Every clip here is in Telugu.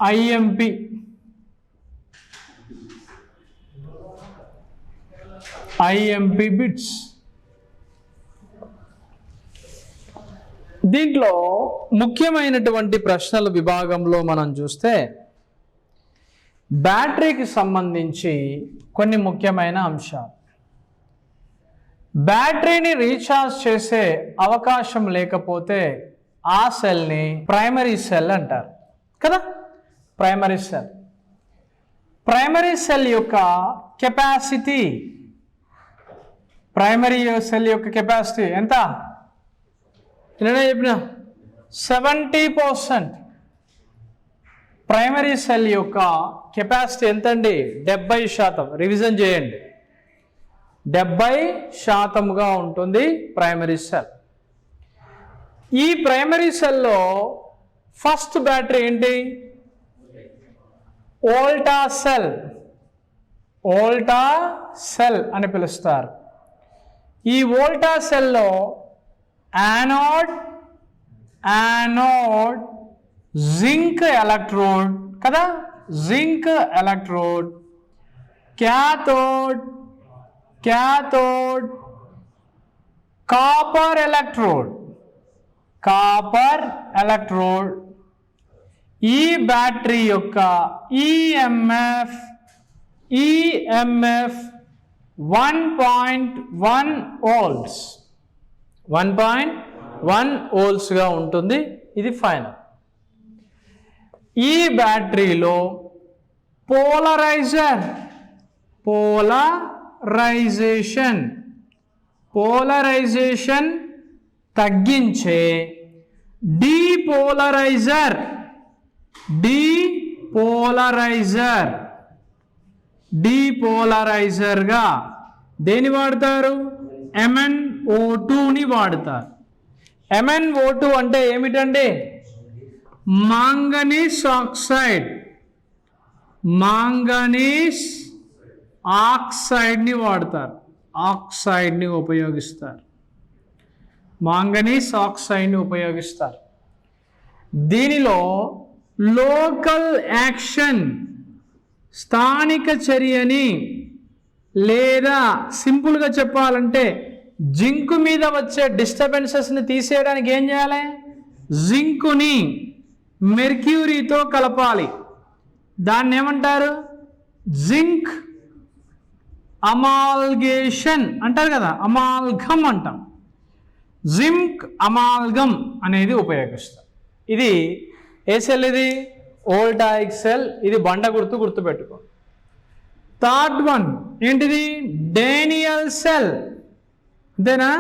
IMP, IMP bits. దీంట్లో ముఖ్యమైనటువంటి ప్రశ్నల విభాగంలో మనం చూస్తే బ్యాటరీకి సంబంధించి కొన్ని ముఖ్యమైన అంశాలు. బ్యాటరీని రీఛార్జ్ చేసే అవకాశం లేకపోతే ఆ సెల్ని ప్రైమరీ సెల్ అంటారు కదా. ప్రైమరీ సెల్, ప్రైమరీ సెల్ యొక్క కెపాసిటీ, ప్రైమరీ సెల్ యొక్క కెపాసిటీ ఎంత? నేనే చెప్పిన 70%. ప్రైమరీ సెల్ యొక్క కెపాసిటీ ఎంతండి? 70%. రివిజన్ చేయండి, 70%గా ఉంటుంది ప్రైమరీ సెల్. ఈ ప్రైమరీ సెల్లో ఫస్ట్ బ్యాటరీ ఏంటి? వోల్టా సెల్, వోల్టా సెల్ అని పిలుస్తారు. ఈ వోల్టా సెల్లో యానోడ్, యానోడ్, జింక్ ఎలక్ట్రోడ్ కదా, zinc electrode, cathode, cathode, copper electrode, copper electrode. ఈ బ్యాటరీ యొక్క ఈఎంఎఫ్ 1.1 వోల్ట్స్, 1.1 వోల్ట్స్గా ఉంటుంది. ఇది ఫైనల్. ఈ బ్యాటరీలో పోలరైజర్, పోలరైజేషన్, పోలరైజేషన్ తగ్గించే డీపోలరైజర్, డీపోలరైజర్, డీపోలరైజర్గా దేని వాడతారు? MnO2ని వాడతారు. MnO2 అంటే ఏమిటండి? మాంగనీస్ ఆక్సైడ్, మాంగనీస్ ఆక్సైడ్ని వాడతారు, ఆక్సైడ్ని ఉపయోగిస్తారు, మాంగనీస్ ఆక్సైడ్ని ఉపయోగిస్తారు. దీనిలో లోకల్ యాక్షన్, స్థానిక చర్యని, లేదా సింపుల్గా చెప్పాలంటే జింక్ మీద వచ్చే డిస్టర్బెన్సెస్ని తీసేయడానికి ఏం చేయాలి? జింకుని మెర్క్యూరీతో కలపాలి. దాన్ని ఏమంటారు? జింక్ అమాల్గేషన్ అంటారు కదా, అమాల్గమ్ అంటాం. జింక్ అమాల్గమ్ అనేది ఉపయోగిస్తాం. ఇది ఏ సెల్? ఇది వోల్టాయిక్ సెల్. ఇది బండ గుర్తుపెట్టుకో. థర్డ్ వన్ ఏంటిది? Daniell cell. అంతేనా?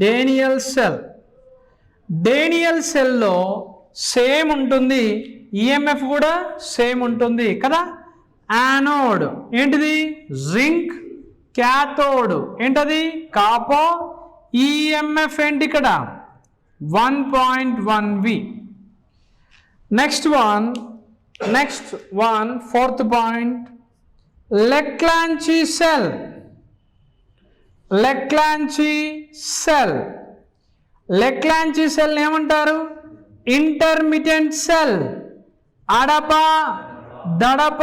Daniell cell. డేనియల్ సెల్లో సేమ్ ఉంటుంది, ఈఎంఎఫ్ కూడా సేమ్ ఉంటుంది కదా. యానోడ్ ఏంటిది? జింక్. క్యాథోడ్ ఏంటది? కాపర్. ఈఎంఎఫ్ ఏంటి ఇక్కడ? 1.1V. Next one fourth point, Leclanche cell. Leclanche cell, Leclanche cell ఏమంటారు? Intermittent cell. అడప దడప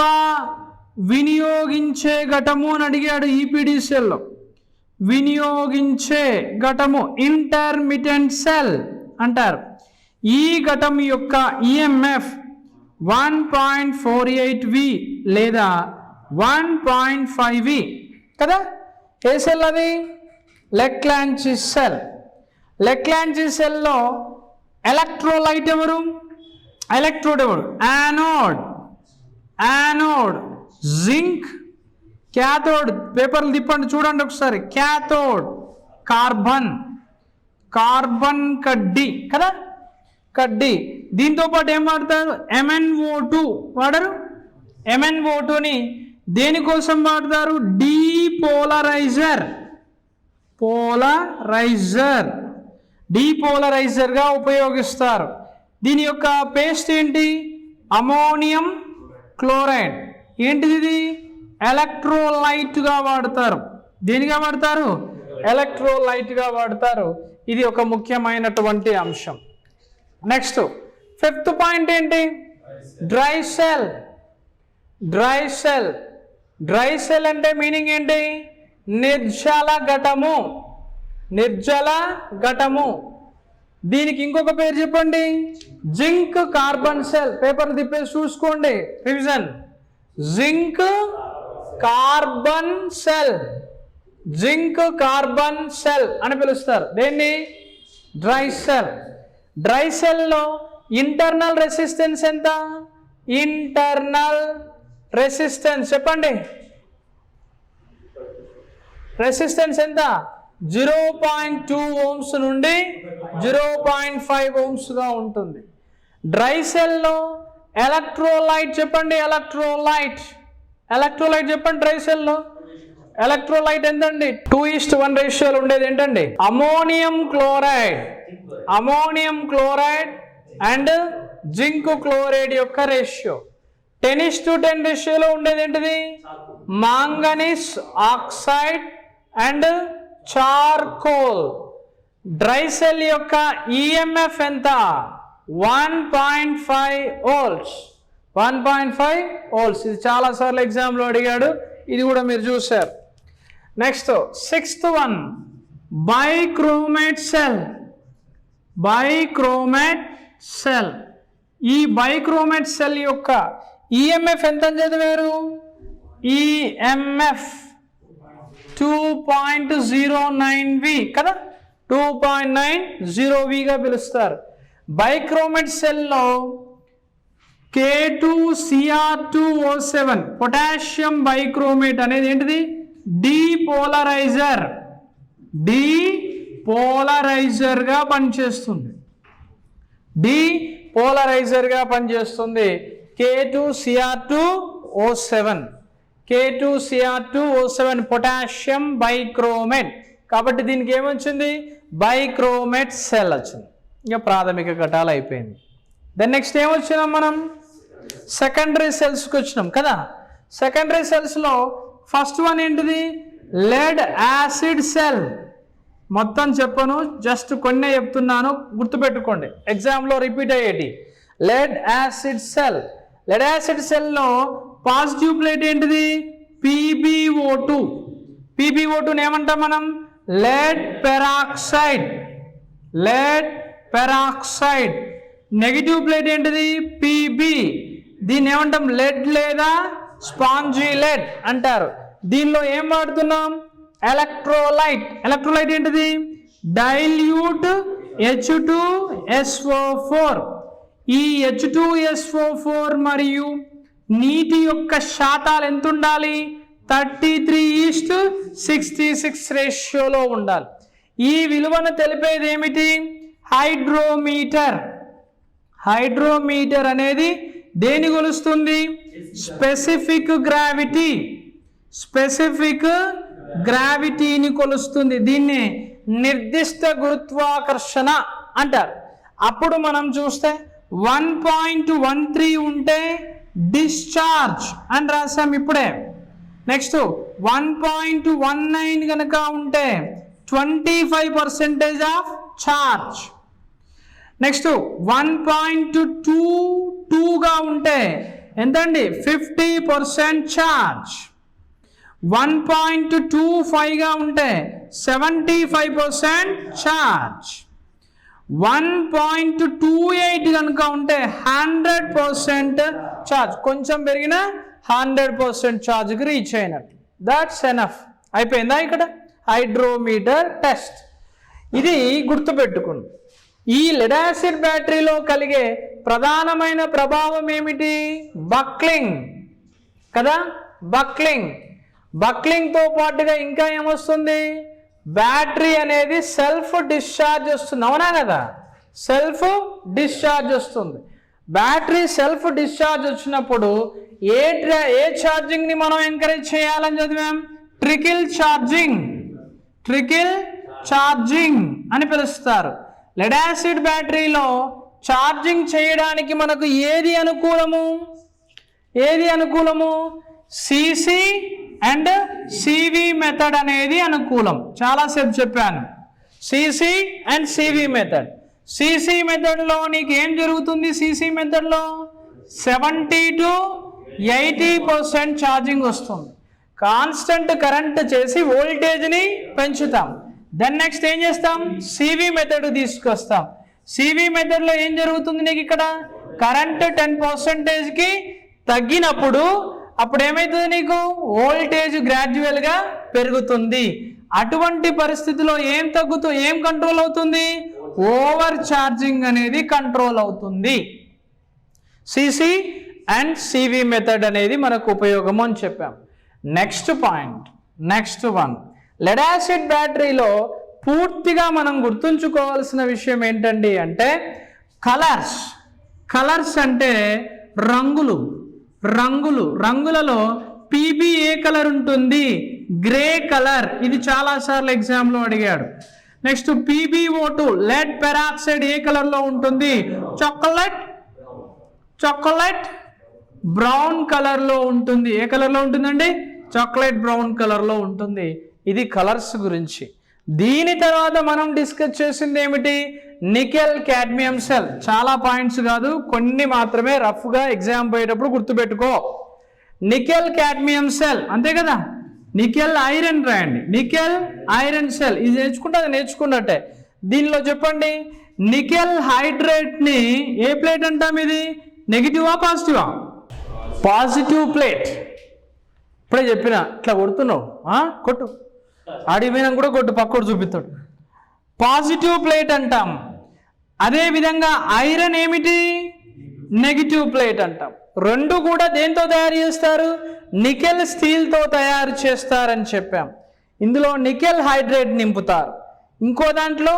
వినియోగించే ఘటము అని అడిగాడు ఈపీడీసీఎల్లో. వినియోగించే ఘటము ఇంటర్మిటెంట్ సెల్ అంటారు. ఈ ఘటం యొక్క ఈఎంఎఫ్ 1.48V లేదా 1.5V కదా. ఏ సెల్ అది? లెక్లాంచి సెల్. లెక్లాంచి సెల్లో ఎలక్ట్రోలైట్ ఎవరు? ఎలక్ట్రోడ్ ఎవరు? యానోడ్. Anode zinc. క్యాథోడ్ పేపర్లు తిప్పండి చూడండి ఒకసారి. క్యాథోడ్ కార్బన్, కార్బన్ కడ్డీ కదా, కడ్డీ. దీంతో పాటు ఏం వాడతారు? MnO2 వాడరు. MnO2ని దేనికోసం వాడతారు? డీపోలరైజర్, పోలరైజర్, డీపోలరైజర్గా ఉపయోగిస్తారు. దీని యొక్క పేస్ట్ ఏంటి? Ammonium chloride. ఏంటిది ఇది? ఎలక్ట్రోలైట్గా వాడతారు. దేనిగా వాడతారు? ఎలక్ట్రోలైట్గా వాడతారు. ఇది ఒక ముఖ్యమైనటువంటి అంశం. నెక్స్ట్ ఫిఫ్త్ పాయింట్ ఏంటి? Dry cell. Dry cell. Dry cell అంటే మీనింగ్ ఏంటి? నిర్జల ఘటము. నిర్జల ఘటము. దీనికి ఇంకొక పేరు చెప్పండి. Zinc carbon cell. పేపర్ తిప్పేసి చూసుకోండి. Revision. Zinc carbon cell. Zinc carbon cell అని పిలుస్తారు. దేన్ని? Dry cell. డ్రై సెల్లో ఇంటర్నల్ రెసిస్టెన్స్ ఎంత? ఇంటర్నల్ రెసిస్టెన్స్ చెప్పండి. రెసిస్టెన్స్ ఎంత? 0.2 ohms నుండి 0.5 ohms గా ఉంటుంది. డ్రై సెల్లో ఎలక్ట్రోలైట్ చెప్పండి. ఎలక్ట్రోలైట్. ఎలక్ట్రోలైట్ చెప్పండి. డ్రై సెల్లో ఎలక్ట్రోలైట్ ఎంతండి? 2:1 రేషియోలో ఉండేది ఏంటండి? Ammonium chloride. Ammonium chloride and zinc chloride యొక్క రేషియో 10:10 రేషియోలో ఉండేది ఏంటిది? Manganese oxide and charcoal. Dry cell యొక్క ఈఎంఎఫ్ ఎంత? 1.5 volts. 1.5 volts. ఇది చాలా సార్లు ఎగ్జామ్లో అడిగాడు. ఇది కూడా మీరు చూశారు. Next 6th one, bichromate cell. Bichromate cell. ఈ బైక్రోమేట్ సెల్ యొక్క ఈఎంఎఫ్ ఎంత అని చదివారు? ఈఎంఎఫ్ 2.09V కదా. 2.90V గా పిలుస్తారు. బైక్రోమేట్ సెల్లో K2Cr2O7 పొటాషియం బైక్రోమేట్ అనేది ఏంటిది? డీపోలరైజర్. డీపోలరైజర్ గా పనిచేస్తుంది. డీపోలరైజర్ గా పనిచేస్తుంది. K2Cr2O7. K2Cr2O7 potassium బైక్రోమేట్. కాబట్టి దీనికి ఏమొచ్చింది? బైక్రోమేట్ సెల్ వచ్చింది. ఇంకా ప్రాథమిక ఘటాలు అయిపోయింది. దెన్ నెక్స్ట్ ఏమొచ్చినాం మనం? సెకండరీ సెల్స్కి వచ్చినాం కదా. సెకండరీ సెల్స్లో ఫస్ట్ వన్ ఏంటిది? Lead acid cell. మొత్తం చెప్పను, జస్ట్ కొన్నే చెప్తున్నాను, గుర్తుపెట్టుకోండి. ఎగ్జామ్లో రిపీట్ అయ్యేటి. Lead acid cell. Lead acid సెల్లో పాజిటివ్ ప్లేట్ ఏంటిది? PbO2. PbO2ని ఏమంటాం మనం? Lead peroxide. Lead peroxide. Negative plate ఏంటిది? Pb. దీన్ని ఏమంటాం? లెడ్ లేదా స్పాంజీ లెడ్ అంటారు. దీనిలో ఏం వాడుతున్నాం? ఎలక్ట్రోలైట్. ఎలక్ట్రోలైట్ ఏంటిది? Dilute H2SO4. ఈ H2SO4 మరియు నీటి యొక్క శాతాలు ఎంత ఉండాలి? 33:66 రేషియోలో ఉండాలి. ఈ విలువను తెలిపేది ఏమిటి? హైడ్రోమీటర్. హైడ్రోమీటర్ అనేది దేని కొలుస్తుంది? Specific gravity. స్పెసిఫిక్ గ్రావిటీని కొలుస్తుంది. దీన్ని నిర్దిష్ట గురుత్వాకర్షణ అంటారు. అప్పుడు మనం చూస్తే 1.13 ఉంటే డిశ్చార్జ్ అని రాసాం ఇప్పుడే. నెక్స్ట్ 1.19 కనుక ఉంటే 25% ఆఫ్ ఛార్జ్. నెక్స్ట్ 1.22గా ఉంటే ఎంతండి? 50% ఛార్జ్. 1.25గా ఉంటే 75% ఛార్జ్. 1.28 కనుక ఉంటే 100% ఛార్జ్. కొంచెం పెరిగిన 100% ఛార్జ్కి రీచ్ అయినట్టు. That's enough. అయిపోయిందా ఇక్కడ హైడ్రోమీటర్ టెస్ట్? ఇది గుర్తుపెట్టుకోండి. ఈ లెడ్ యాసిడ్ బ్యాటరీలో కలిగే ప్రధానమైన ప్రభావం ఏమిటి? బక్లింగ్ కదా. బక్లింగ్. బక్లింగ్తో పాటుగా ఇంకా ఏమొస్తుంది? బ్యాటరీ అనేది సెల్ఫ్ డిశ్చార్జ్ వస్తుంది. అవునా కదా? సెల్ఫ్ డిశ్చార్జ్ వస్తుంది. బ్యాటరీ సెల్ఫ్ డిశ్చార్జ్ వచ్చినప్పుడు ఏ ఛార్జింగ్ని మనం ఎంకరేజ్ చేయాలని చదివాం? Trickle charging. ట్రికిల్ ఛార్జింగ్ అని పిలుస్తారు. లెడ్ యాసిడ్ బ్యాటరీలో ఛార్జింగ్ చేయడానికి మనకు ఏది అనుకూలము? ఏది అనుకూలము? సిసి అండ్ సివి మెథడ్ అనేది అనుకూలం. చాలాసేపు చెప్పాను. CC and CV method. CC మెథడ్లో నీకు ఏం జరుగుతుంది? సిసి మెథడ్లో 70 to 80% ఛార్జింగ్ వస్తుంది. కాన్స్టెంట్ కరెంట్ చేసి వోల్టేజ్ని పెంచుతాం. దెన్ నెక్స్ట్ ఏం చేస్తాం, సివి మెథడ్ తీసుకొస్తాం. సివి మెథడ్లో ఏం జరుగుతుంది, నీకు ఇక్కడ కరెంట్ 10%కి తగ్గినప్పుడు అప్పుడు ఏమవుతుంది, నీకు వోల్టేజ్ గ్రాడ్యువల్గా పెరుగుతుంది. అటువంటి పరిస్థితిలో ఏం కంట్రోల్ అవుతుంది, ఓవర్ ఛార్జింగ్ అనేది కంట్రోల్ అవుతుంది. సిసి అండ్ సివి మెథడ్ అనేది మనకు ఉపయోగము అని చెప్పాం. Next point, next one, lead acid బ్యాటరీలో పూర్తిగా మనం గుర్తుంచుకోవాల్సిన విషయం ఏంటండి అంటే కలర్స్ అంటే రంగులలో పీబీ ఏ కలర్ ఉంటుంది, గ్రే కలర్. ఇది చాలాసార్లు ఎగ్జామ్లో అడిగాడు. నెక్స్ట్ PbO2 లెడ్ పెరాక్సైడ్ ఏ కలర్లో ఉంటుంది, చాక్లెట్ బ్రౌన్ కలర్లో ఉంటుంది. ఏ కలర్లో ఉంటుందండి, చాక్లెట్ బ్రౌన్ కలర్లో ఉంటుంది. ఇది కలర్స్ గురించి. దీని తర్వాత మనం డిస్కస్ చేసింది ఏమిటి, నికెల్ క్యాడ్మియం సెల్. చాలా పాయింట్స్ కాదు, కొన్ని మాత్రమే రఫ్గా ఎగ్జామ్ పోయేటప్పుడు గుర్తుపెట్టుకో. నికెల్ క్యాడ్మియం సెల్ అంతే కదా, నికెల్ ఐరన్ రాయండి, నికెల్ ఐరన్ సెల్. ఇది నేర్చుకున్నట్టే. దీనిలో చెప్పండి, నికెల్ హైడ్రేట్ని ఏ ప్లేట్ అంటాం, ఇది నెగిటివా పాజిటివా, పాజిటివ్ ప్లేట్. ఇప్పుడే చెప్పిన, ఇట్లా కొడుతున్నావు కొట్టు, ఆడిపోయినా కూడా కొట్టు, పక్కడు చూపిస్తాడు. పాజిటివ్ ప్లేట్ అంటాం. అదేవిధంగా ఐరన్ ఏమిటి, నెగిటివ్ ప్లేట్ అంటాం. రెండు కూడా దేంతో తయారు చేస్తారు, నికెల్ స్టీల్తో తయారు చేస్తారని చెప్పాం. ఇందులో నికెల్ హైడ్రేట్ నింపుతారు, ఇంకో దాంట్లో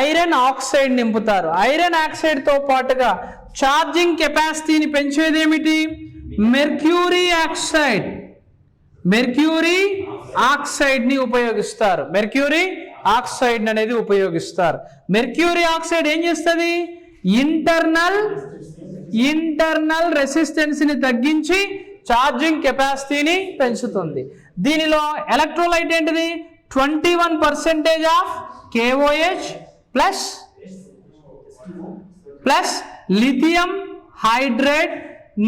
ఐరన్ ఆక్సైడ్ నింపుతారు. ఐరన్ ఆక్సైడ్తో పాటుగా ఛార్జింగ్ కెపాసిటీని పెంచేది ఏమిటి, మెర్క్యూరీ ఆక్సైడ్ని ఉపయోగిస్తారు. మెర్క్యూరీ ఆక్సైడ్ అనేది ఉపయోగిస్తారు. మెర్క్యూరీ ఆక్సైడ్ ఏం చేస్తుంది, ఇంటర్నల్ రెసిస్టెన్స్ని తగ్గించి ఛార్జింగ్ కెపాసిటీని పెంచుతుంది. దీనిలో ఎలక్ట్రోలైట్ ఏంటిది, 21% of KOH plus lithium hydrate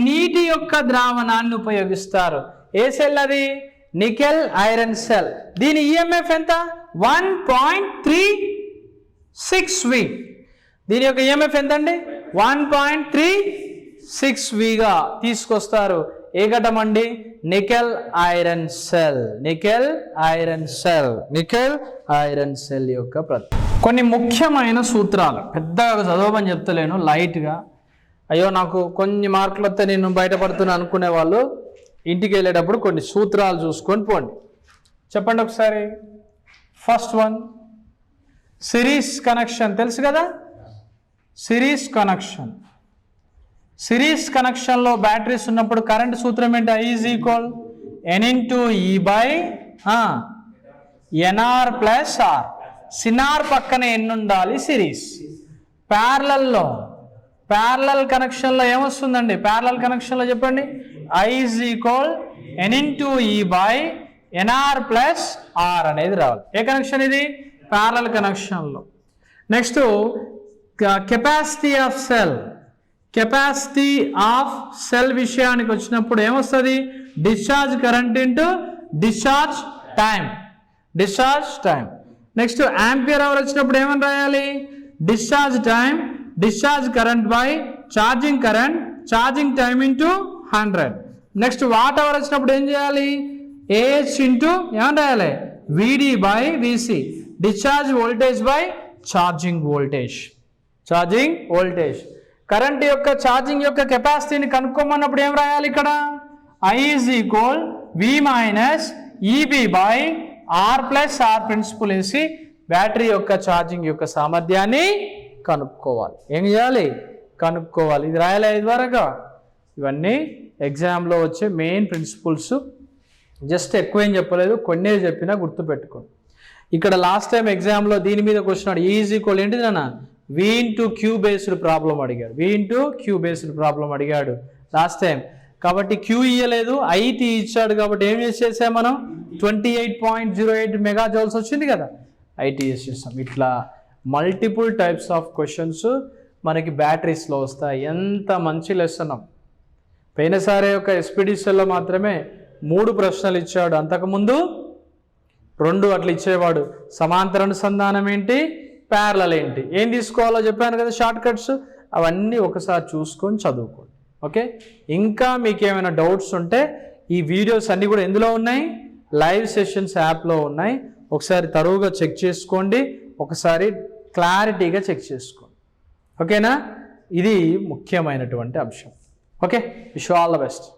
నీటి యొక్క ద్రావణాన్ని ఉపయోగిస్తారు. ఏ సెల్ అది, నికెల్ ఐరన్ సెల్. దీని ఈఎంఎఫ్ ఎంత, 1.36V. దీని యొక్క ఈఎంఎఫ్ ఎంత అండి, 1.36Vగా తీసుకొస్తారు. ఏ ఘటం అండి, నికెల్ ఐరన్ సెల్ యొక్క కొన్ని ముఖ్యమైన సూత్రాలు. పెద్దగా చదవమని చెప్తలేను, లైట్గా. అయ్యో నాకు కొన్ని మార్కులు వస్తే నేను బయటపడుతున్నా అనుకునే వాళ్ళు ఇంటికి వెళ్ళేటప్పుడు కొన్ని సూత్రాలు చూసుకొని పోండి. చెప్పండి ఒకసారి. First one, series connection. తెలుసు కదా, సిరీస్ కనెక్షన్లో బ్యాటరీస్ ఉన్నప్పుడు కరెంట్ సూత్రం ఏంటి, I = N/E/NR + R. సినార్ పక్కన ఎన్ని ఉండాలి, సిరీస్. ప్యారలల్ కనెక్షన్లో ఏమొస్తుందండి, ప్యారలల్ కనెక్షన్లో చెప్పండి, I = N/E/NR + R అనేది రావాలి. ఏ కనెక్షన్ ఇది, ప్యారలల్ కనెక్షన్లో. నెక్స్ట్ కెపాసిటీ ఆఫ్ సెల్ విషయానికి వచ్చినప్పుడు ఏమొస్తుంది, discharge current into discharge time. Next ampere hour వచ్చినప్పుడు ఏమని రాయాలి, discharge time, discharge current by charging time into 100. Next watt hour వచ్చినప్పుడు ఏం చేయాలి, AH ఇంటూ ఏమని రాయాలి, VD/VC, discharge voltage by charging voltage. Current యొక్క ఛార్జింగ్ యొక్క కెపాసిటీని కనుక్కోమన్నప్పుడు ఏం రాయాలి, ఇక్కడ I = V - EB/R + R principal వేసి బ్యాటరీ యొక్క ఛార్జింగ్ యొక్క సామర్థ్యాన్ని కనుక్కోవాలి. ఏం చేయాలి, కనుక్కోవాలి. ఇది రాయాలి ద్వారాగా. ఇవన్నీ ఎగ్జామ్లో వచ్చే మెయిన్ ప్రిన్సిపల్స్. జస్ట్ ఎక్కువ ఏం చెప్పలేదు, కొన్నే చెప్పినా గుర్తుపెట్టుకోండి. ఇక్కడ లాస్ట్ టైం ఎగ్జామ్లో దీని మీద క్వశ్చన్ E = ఏంటిది నాన్న, V × Q బేస్డ్ ప్రాబ్లం అడిగాడు లాస్ట్ టైం. కాబట్టి Q ఇయ్యలేదు, IT ఇచ్చాడు. కాబట్టి ఏం చేసాం మనం, 28.08 మెగాజౌల్స్ వచ్చింది కదా, IT చేసేసాం. ఇట్లా మల్టిపుల్ టైప్స్ ఆఫ్ క్వశ్చన్స్ మనకి బ్యాటరీస్లో వస్తాయి. ఎంత మంచి లెసన్. పోయినసారి యొక్క ఎస్పీడీసీలో మాత్రమే 3 ప్రశ్నలు ఇచ్చాడు, అంతకుముందు 2 అట్లా ఇచ్చేవాడు. సమాంతర అనుసంధానం ఏంటి, ప్యారలల్ ఏంటి, ఏం తీసుకోవాలో చెప్పాను కదా షార్ట్ కట్స్, అవన్నీ ఒకసారి చూసుకొని చదువుకోండి. ఓకే, ఇంకా మీకు ఏమైనా డౌట్స్ ఉంటే ఈ వీడియోస్ అన్నీ కూడా ఎందులో ఉన్నాయి, లైవ్ సెషన్స్ యాప్లో ఉన్నాయి. ఒకసారి తరువుగా చెక్ చేసుకోండి, ఒకసారి క్లారిటీగా చెక్ చేసుకోండి. ఓకేనా, ఇది ముఖ్యమైనటువంటి అంశం. Okay, wish all the best.